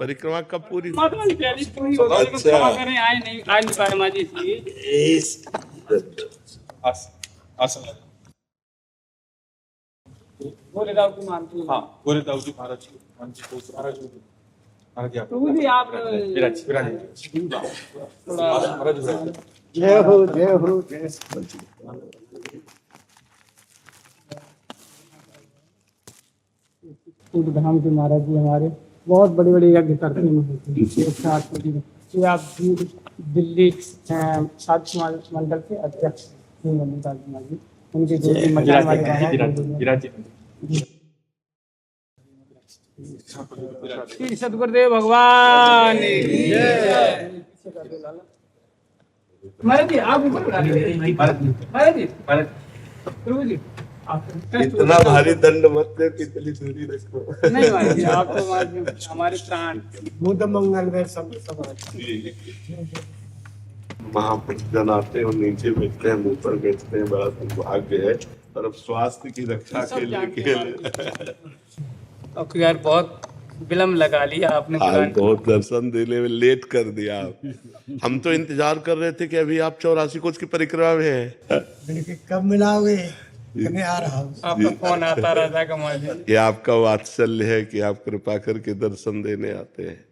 परिक्रमा कब पूरी? अच्छा, आए नहीं पाए माँ जी गोरेदाव की मानती हूँ। हाँ, गोरेदाव जी महाराज जी, महाराज जी, प्रभु जी आप जय हो जय हो जय। धाम के महाराज जी हमारे बहुत बड़ी बड़ी यज्ञ करते हैं। ये आप दिल्ली साध समाज मंडल के अध्यक्ष मल्लिकार्जुन कुमार जी, उनके जो मचान वाले श्री सदगुरुदेव भगवान महाराज जी आप महाराज जी प्रभु जी इतना भारी दंड मत दे, कितनी दूरी रखो। नहीं महाराज जी आप तो हमारे प्राण बुद्ध मंगल में सब महापुरुषजन आते हैं और नीचे बैठते हैं, मुंह पर बैठते हैं, बड़ा दुर्भाग्य है। और अब स्वास्थ्य की रक्षा के लिए यार बहुत विलम्ब लगा लिया आपने। बहुत दर्शन देने में लेट कर दिया आप। हम तो इंतजार कर रहे थे कि अभी आप 84 कोस की परिक्रमा में हैं। कब मिलाओगे? मैं आ रहा हूँ। आपका फोन आता रहता कमाल। ये आपका वात्सल्य है कि आप कृपा करके दर्शन देने आते हैं।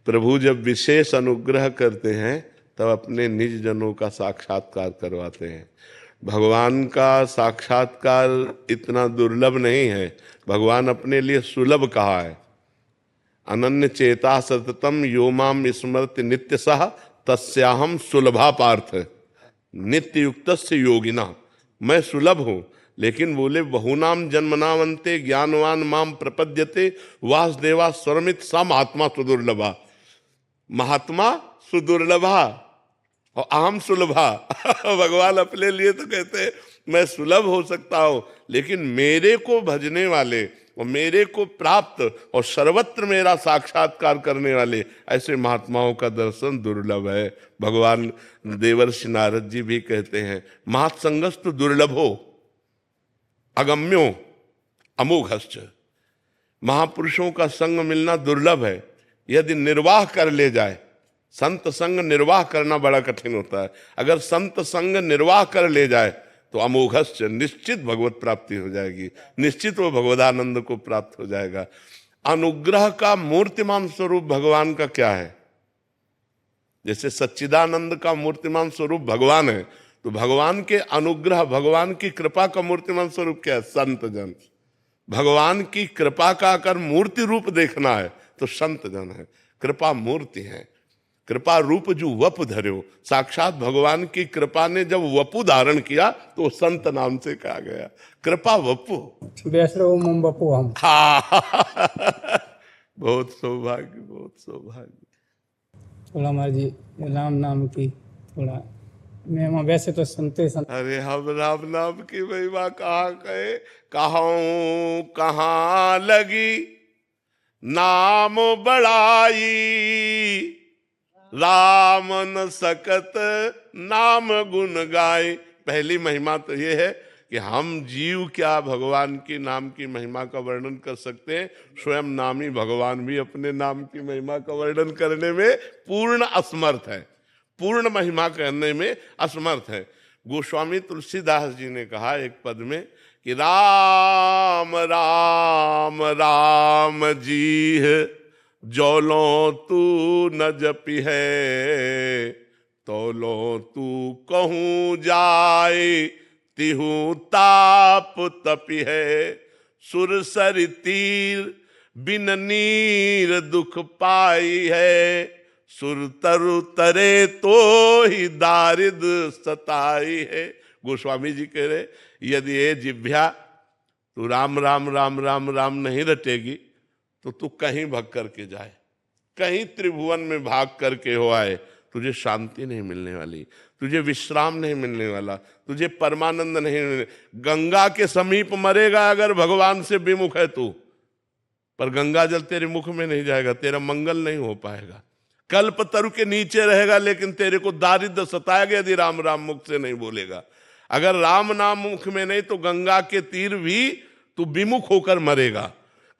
प्रभु जब विशेष अनुग्रह करते हैं तब अपने निज जनों का साक्षात्कार करवाते हैं। भगवान का साक्षात्कार इतना दुर्लभ नहीं है, भगवान अपने लिए सुलभ कहा है। अनन्य चेता सततम यो माम स्मृति नित्य सह तस्याहम सुलभा पार्थ। नित्य युक्तस्य योगिना, मैं सुलभ हूँ। लेकिन बोले बहुनाम जन्मनावंते ज्ञानवान माम प्रपद्यते वासुदेवा स्वरमित सा महात्मा सुदुर्लभा। महात्मा सुदुर्लभा और अहम सुलभा। भगवान अपने लिए तो कहते हैं मैं सुलभ हो सकता हूं, लेकिन मेरे को भजने वाले और मेरे को प्राप्त और सर्वत्र मेरा साक्षात्कार करने वाले ऐसे महात्माओं का दर्शन दुर्लभ है। भगवान देवर्षि नारद जी भी कहते हैं महत्संगस्तु दुर्लभो अगम्यो अमोघश्च। महापुरुषों का संग मिलना दुर्लभ है। यदि निर्वाह कर ले जाए, संत संग निर्वाह करना बड़ा कठिन होता है। अगर संत संग निर्वाह कर ले जाए तो अमोघश्च, निश्चित भगवत प्राप्ति हो जाएगी, निश्चित वो भगवदानंद को प्राप्त हो जाएगा। अनुग्रह का मूर्तिमान स्वरूप भगवान का क्या है? जैसे सच्चिदानंद का मूर्तिमान स्वरूप भगवान है, तो भगवान के अनुग्रह, भगवान की कृपा का मूर्तिमान स्वरूप क्या है? संत जन। भगवान की कृपा का अगर मूर्ति रूप देखना है तो संत जन है, कृपा मूर्ति है। कृपा रूप जो वपु धर्यो, साक्षात भगवान की कृपा ने जब वपु धारण किया तो संत नाम से कहा गया। कृपा वपु, वपु हम। बहुत सौभाग्य, बहुत सौभाग्य। थोड़ा महाराज जी राम नाम की थोड़ा महिमा, वैसे तो सुनते अरे हम राम नाम की महिमा कहाँ कहे, कहाँ लगी नाम बड़ाई, राम न सकत नाम गुण गाए। पहली महिमा तो ये है कि हम जीव क्या भगवान की नाम की महिमा का वर्णन कर सकते हैं। स्वयं नामी भगवान भी अपने नाम की महिमा का वर्णन करने में पूर्ण असमर्थ है, पूर्ण महिमा करने में असमर्थ है। गोस्वामी तुलसीदास जी ने कहा एक पद में कि राम राम राम जी जौलो तू न जपि है, तौलो तू कहूँ जाए तिहु ताप तपि है। सुरसर तीर बिन नीर दुख पाई है, सुर तरु तरे तो ही दारिद सताई है। गोस्वामी जी कह रहे यदि ये जिभ्या तू राम राम राम राम राम नहीं रटेगी तो तू कहीं भग करके जाए, कहीं त्रिभुवन में भाग करके हो आए, तुझे शांति नहीं मिलने वाली, तुझे विश्राम नहीं मिलने वाला, तुझे परमानंद नहीं मिलने। गंगा के समीप मरेगा अगर भगवान से विमुख है तू, पर गंगा जल तेरे मुख में नहीं जाएगा, तेरा मंगल नहीं हो पाएगा। कल्प तरु के नीचे रहेगा लेकिन तेरे को दारिद्र सताएगा यदि राम राम मुख से नहीं बोलेगा। अगर राम नाम मुख में नहीं तो गंगा के तीर भी तू विमुख होकर मरेगा,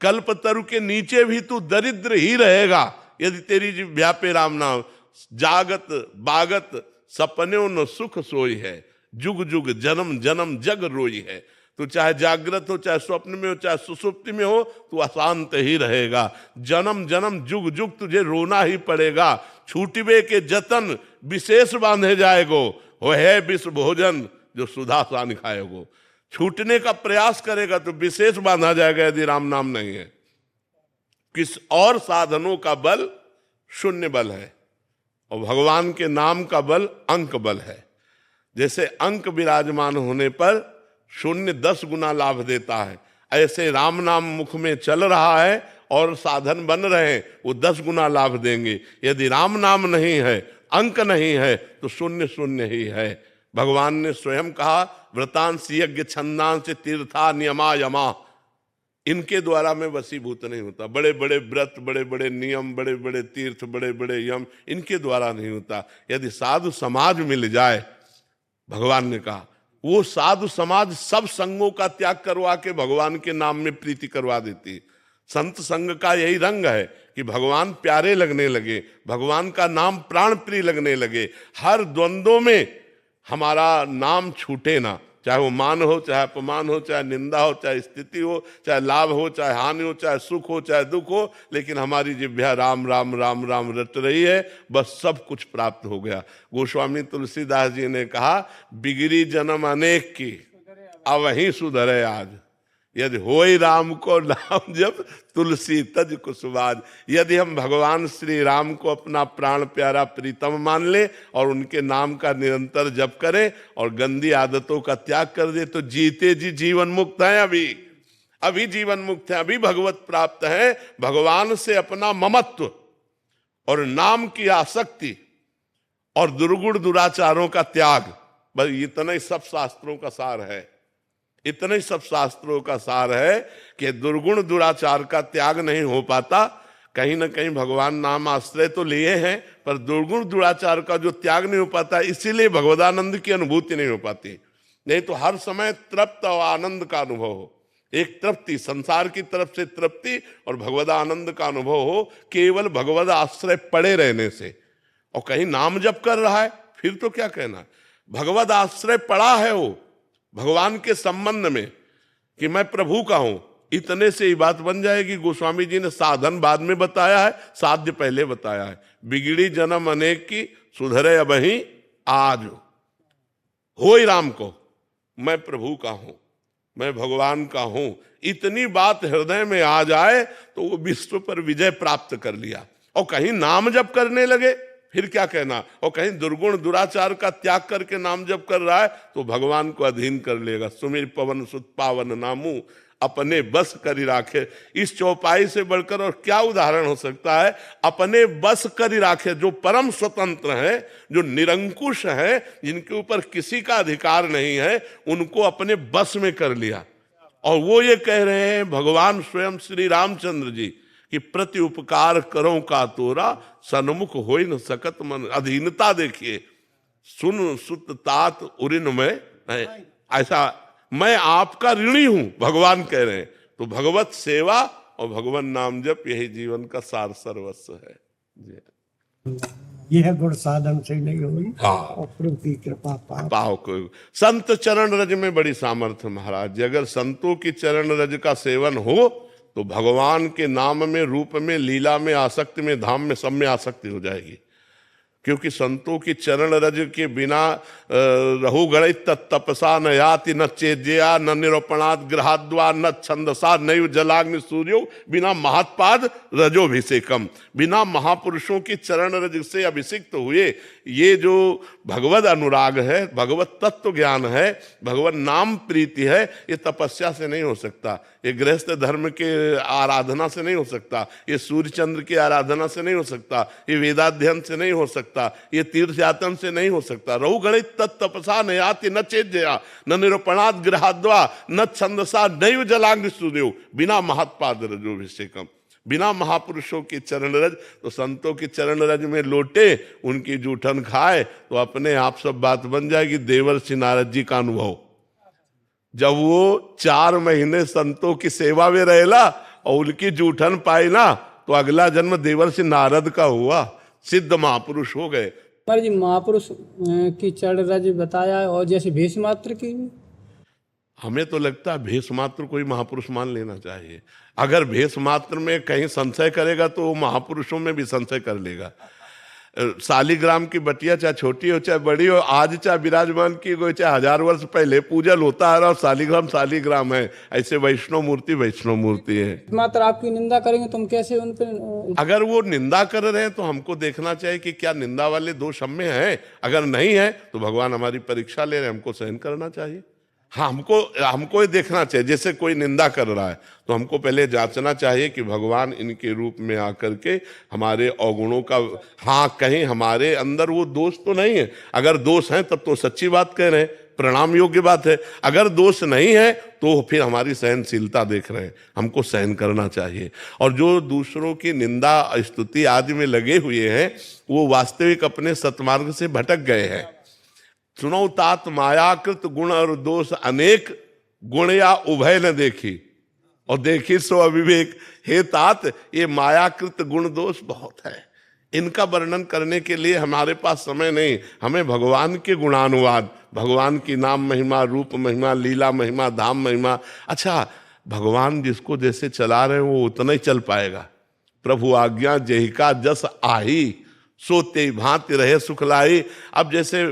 कल्प तरु के नीचे भी तू दरिद्र ही रहेगा, यदि तेरी जिह्वा पे राम नाम, जागत बागत सपने न सुख सोई है, जुग जुग जन्म जन्म जग रोई है। तो चाहे जागृत हो, चाहे स्वप्न में हो, चाहे सुसुप्ति में हो, तू अशांत ही रहेगा। जन्म जन्म जुग जुग तुझे रोना ही पड़ेगा। छूटवे के जतन विशेष बांधे जाएगो, हो है विष भोजन जो सुधा सान खाएगो। छूटने का प्रयास करेगा तो विशेष बांधा जाएगा यदि राम नाम नहीं है। किस और साधनों का बल शून्य बल है, और भगवान के नाम का बल अंक बल है। जैसे अंक विराजमान होने पर शून्य 10 गुना लाभ देता है, ऐसे राम नाम मुख में चल रहा है और साधन बन रहे हैं, वो 10 गुना लाभ देंगे। यदि राम नाम नहीं है, अंक नहीं है, तो शून्य शून्य ही है। भगवान ने स्वयं कहा, व्रतांश यज्ञ छंदांश तीर्था नियमा यमा, इनके द्वारा मैं वशीभूत नहीं होता। बड़े बड़े व्रत, बड़े बड़े नियम, बड़े बड़े तीर्थ, बड़े बड़े यम, इनके द्वारा नहीं होता। यदि साधु समाज मिल जाए, भगवान ने कहा वो साधु समाज सब संगों का त्याग करवा के भगवान के नाम में प्रीति करवा देती। संत संग का यही रंग है कि भगवान प्यारे लगने लगे, भगवान का नाम प्राण प्रिय लगने लगे। हर द्वंद्वों में हमारा नाम छूटे ना, चाहे वो मान हो, चाहे अपमान हो, चाहे निंदा हो, चाहे स्थिति हो, चाहे लाभ हो, चाहे हानि हो, चाहे सुख हो, चाहे दुख हो, लेकिन हमारी जिह्वा राम राम राम राम रट रही है, बस सब कुछ प्राप्त हो गया। गोस्वामी तुलसीदास जी ने कहा, बिगड़ी जन्म अनेक की अब वहीं सुधरे आज, यदि होई राम को नाम जब तुलसी तज कुसुमाज। यदि हम भगवान श्री राम को अपना प्राण प्यारा प्रीतम मान ले और उनके नाम का निरंतर जप करें और गंदी आदतों का त्याग कर दे, तो जीते जी जीवन मुक्त हैं। अभी जीवन मुक्त हैं, अभी भगवत प्राप्त है। भगवान से अपना ममत्व और नाम की आसक्ति और दुर्गुण दुराचारों का त्याग, बस इतना ही सब शास्त्रों का सार है। इतने सब शास्त्रों का सार है कि दुर्गुण दुराचार का त्याग नहीं हो पाता। कहीं ना कहीं भगवान नाम आश्रय तो लिए हैं, पर दुर्गुण दुराचार का जो त्याग नहीं हो पाता, इसीलिए भगवदानंद की अनुभूति नहीं हो पाती। नहीं तो हर समय तृप्त और आनंद का अनुभव हो, एक तृप्ति, संसार की तरफ से तृप्ति और भगवदानंद का अनुभव हो, केवल भगवद आश्रय पड़े रहने से। और कहीं नाम जप कर रहा है, फिर तो क्या कहना, भगवद आश्रय पड़ा है वो भगवान के संबंध में कि मैं प्रभु का हूं, इतने से ही बात बन जाएगी। गोस्वामी जी ने साधन बाद में बताया है, साध्य पहले बताया है। बिगड़ी जन्म अनेक की सुधरे अबहीं आज, होई राम को मैं प्रभु का हूं, मैं भगवान का हूं, इतनी बात हृदय में आ जाए तो वो विश्व पर विजय प्राप्त कर लिया। और कहीं नाम जप करने लगे, फिर क्या कहना। और कहीं दुर्गुण दुराचार का त्याग करके नाम जप कर रहा है तो भगवान को अधीन कर लेगा। सुमिर पवन सुत पावन नामू अपने बस करी राखे। इस चौपाई से बढ़कर और क्या उदाहरण हो सकता है। अपने बस करी राखे, जो परम स्वतंत्र है, जो निरंकुश है, जिनके ऊपर किसी का अधिकार नहीं है, उनको अपने बस में कर लिया। और वो ये कह रहे हैं, भगवान स्वयं श्री रामचंद्र जी, कि प्रति उपकार करो का तोरा सन्मुख हो न सकत मन। अधीनता देखिए, सुन सुत तात उरिन में, ऐसा मैं आपका ऋणी हूं, भगवान कह रहे हैं। तो भगवत सेवा और भगवान नाम जप यही जीवन का सार सर्वस्व है। यह गुण साधन से नहीं हुई, हाँ, और प्रभु की कृपा पाओ को। संत चरण रज में बड़ी सामर्थ्य महाराज जी। अगर संतों की चरण रज का सेवन हो तो भगवान के नाम में, रूप में, लीला में, आसक्ति में, धाम में, सब में आसक्ति हो जाएगी। क्योंकि संतों की चरण रज के बिना रहु गणित तपसा न याति न चेद्या न निरूपणात् ग्रहाद्वा न छंदसा नैव जलाग्नि सूर्यो बिना महत्पाद रजोभिषेकम। बिना महापुरुषों की चरण रज से अभिषिक्त हुए ये जो भगवद अनुराग है, भगवत तत्व ज्ञान है, भगवत नाम प्रीति है, ये तपस्या से नहीं हो सकता, ये गृहस्थ धर्म के आराधना से नहीं हो सकता, ये सूर्य चंद्र की आराधना से नहीं हो सकता, ये वेदाध्ययन से नहीं हो सकता, ये तीर्थ यातन से नहीं हो सकता। रहु गणित तपसा न याति न चेद्या न निरूपणात् गृहाद्वा न छंदसा नैव जलाग्नि सूर्यो बिना महत्पाद रजोभिषेकम। बिना महापुरुषों की चरण रज, तो संतों की चरण रज में लोटे, उनकी जूठन खाए तो अपने आप सब बात बन जाएगी। देवर्षि नारद जी का अनुभव, जब वो 4 महीने संतों की सेवा में रहेला और उनकी जूठन पाई ना, तो अगला जन्म देवर्षि नारद का हुआ, सिद्ध महापुरुष हो गए। पर जी महापुरुष की चढ़ बताया है, और जैसे भीष्म मात्र की भी? हमें तो लगता है भेष मात्र कोई महापुरुष मान लेना चाहिए। अगर भेष मात्र में कहीं संशय करेगा तो वो महापुरुषों में भी संशय कर लेगा। शालिग्राम की बटिया चाहे छोटी हो चाहे बड़ी हो, आज चाहे विराजमान की गई चाहे 1000 वर्ष पहले पूजल होता है, और शालिग्राम शालिग्राम है। ऐसे वैष्णव मूर्ति है। मात्र आपकी निंदा करेंगे तुम कैसे उन पे? अगर वो निंदा कर रहे हैं तो हमको देखना चाहिए कि क्या निंदा वाले दोष हम में हैं। अगर नहीं है तो भगवान हमारी परीक्षा ले रहे हैं, हमको सहन करना चाहिए। हाँ, हमको ये देखना चाहिए। जैसे कोई निंदा कर रहा है तो हमको पहले जांचना चाहिए कि भगवान इनके रूप में आकर के हमारे अवगुणों का, हाँ, कहीं हमारे अंदर वो दोष तो नहीं है। अगर दोष है तब तो सच्ची बात कह रहे हैं, प्रणाम योग्य बात है। अगर दोष नहीं है तो फिर हमारी सहनशीलता देख रहे हैं, हमको सहन करना चाहिए। और जो दूसरों की निंदा स्तुति आदि में लगे हुए हैं वो वास्तविक अपने सत्मार्ग से भटक गए हैं। सुनो तात मायाकृत गुण और दोष अनेक, गुण या उभय न देखी और देखी सो अविवेक। हे तात, ये मायाकृत गुण दोष बहुत है, इनका वर्णन करने के लिए हमारे पास समय नहीं। हमें भगवान के गुणानुवाद, भगवान की नाम महिमा, रूप महिमा, लीला महिमा, धाम महिमा। अच्छा, भगवान जिसको जैसे चला रहे हैं वो उतना ही चल पाएगा। प्रभु आज्ञा जेहिका जस आही, सोते भांति रहे सुखलाई। अब जैसे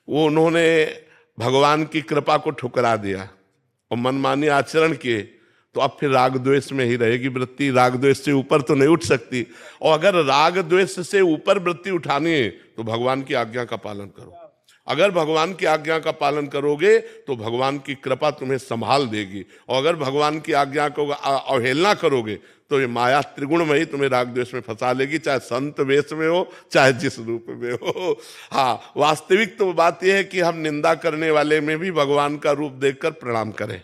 वो उन्होंने भगवान की कृपा को ठुकरा दिया और मनमानी आचरण किए, तो अब फिर राग द्वेष में ही रहेगी वृत्ति। राग द्वेष से ऊपर तो नहीं उठ सकती। और अगर राग द्वेष से ऊपर वृत्ति उठानी है तो भगवान की आज्ञा का पालन करो। अगर भगवान की आज्ञा का पालन करोगे तो भगवान की कृपा तुम्हें संभाल देगी। और अगर भगवान की आज्ञा को अवहेलना करोगे तो ये माया त्रिगुणमयी तुम्हें राग द्वेष में फंसा लेगी, चाहे संत वेश में हो चाहे जिस रूप में हो। हाँ, वास्तविक तो बात यह है कि हम निंदा करने वाले में भी भगवान का रूप देखकर प्रणाम करें।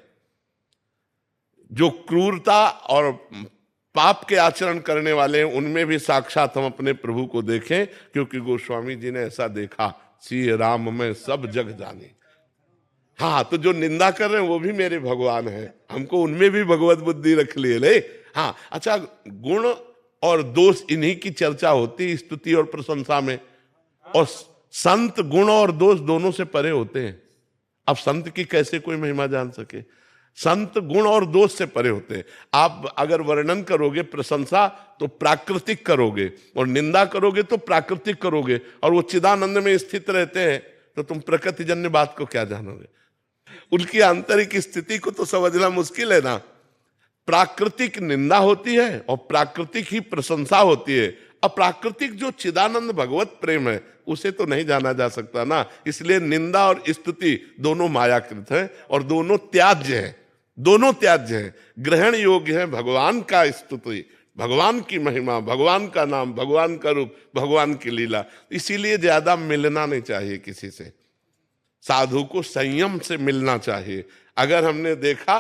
जो क्रूरता और पाप के आचरण करने वाले हैं उनमें भी साक्षात हम अपने प्रभु को देखें, क्योंकि गोस्वामी जी ने ऐसा देखा, श्री राम में सब जग जाने। हाँ, तो जो निंदा कर रहे हैं वो भी मेरे भगवान हैं, हमको उनमें भी भगवत बुद्धि रख लिए ले। हाँ, अच्छा, गुण और दोष इन्हीं की चर्चा होती स्तुति और प्रशंसा में, और संत गुण और दोष दोनों से परे होते हैं। अब संत की कैसे कोई महिमा जान सके? संत गुण और दोष से परे होते हैं। आप अगर वर्णन करोगे प्रशंसा तो प्राकृतिक करोगे, और निंदा करोगे तो प्राकृतिक करोगे, और वो चिदानंद में स्थित रहते हैं तो तुम प्रकृतिजन्य बात को क्या जानोगे? उनकी आंतरिक स्थिति को तो समझना मुश्किल है ना। प्राकृतिक निंदा होती है और प्राकृतिक ही प्रशंसा होती है। अप्राकृतिक जो चिदानंद भगवत प्रेम है उसे तो नहीं जाना जा सकता ना। इसलिए निंदा और स्तुति दोनों मायाकृत हैं और दोनों त्याज्य हैं, दोनों त्याज्य हैं। ग्रहण योग्य है भगवान का स्तुति, भगवान की महिमा, भगवान का नाम, भगवान का रूप, भगवान की लीला। इसीलिए ज्यादा मिलना नहीं चाहिए किसी से। साधु को संयम से मिलना चाहिए। अगर हमने देखा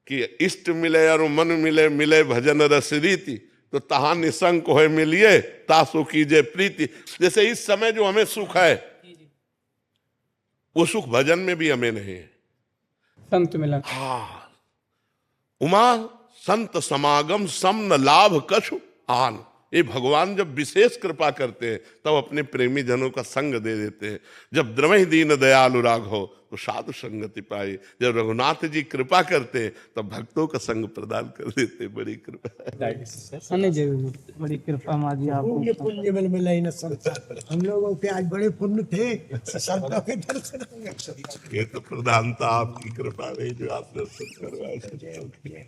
कि इष्ट मिले और मन मिले, मिले भजन रस रीति, तो तहा निसंक होए मिलिए तासु कीजे प्रीति। जैसे इस समय जो हमें सुख है वो सुख भजन में भी हमें नहीं है। संत मिलन। हाँ, उमा संत समागम सम न लाभ कछु आन। ये भगवान जब विशेष कृपा करते हैं तब अपने प्रेमी जनों का संग दे देते हैं। जब द्रवहि दीन दयालु राघव तो साधु संगति पाई। जब रघुनाथ जी कृपा करते हैं तब भक्तों का संग प्रदान कर देते। बड़ी कृपा, बड़ी कृपा माजी आप। पुण्य पुण्य बल मिला ही न संसार। हम लोगों के आज बड़े पुण्य थे, संतों के दर्शन। ये तो प्रधानता आपकी कृपा रही जो आप दर्शन करवाए।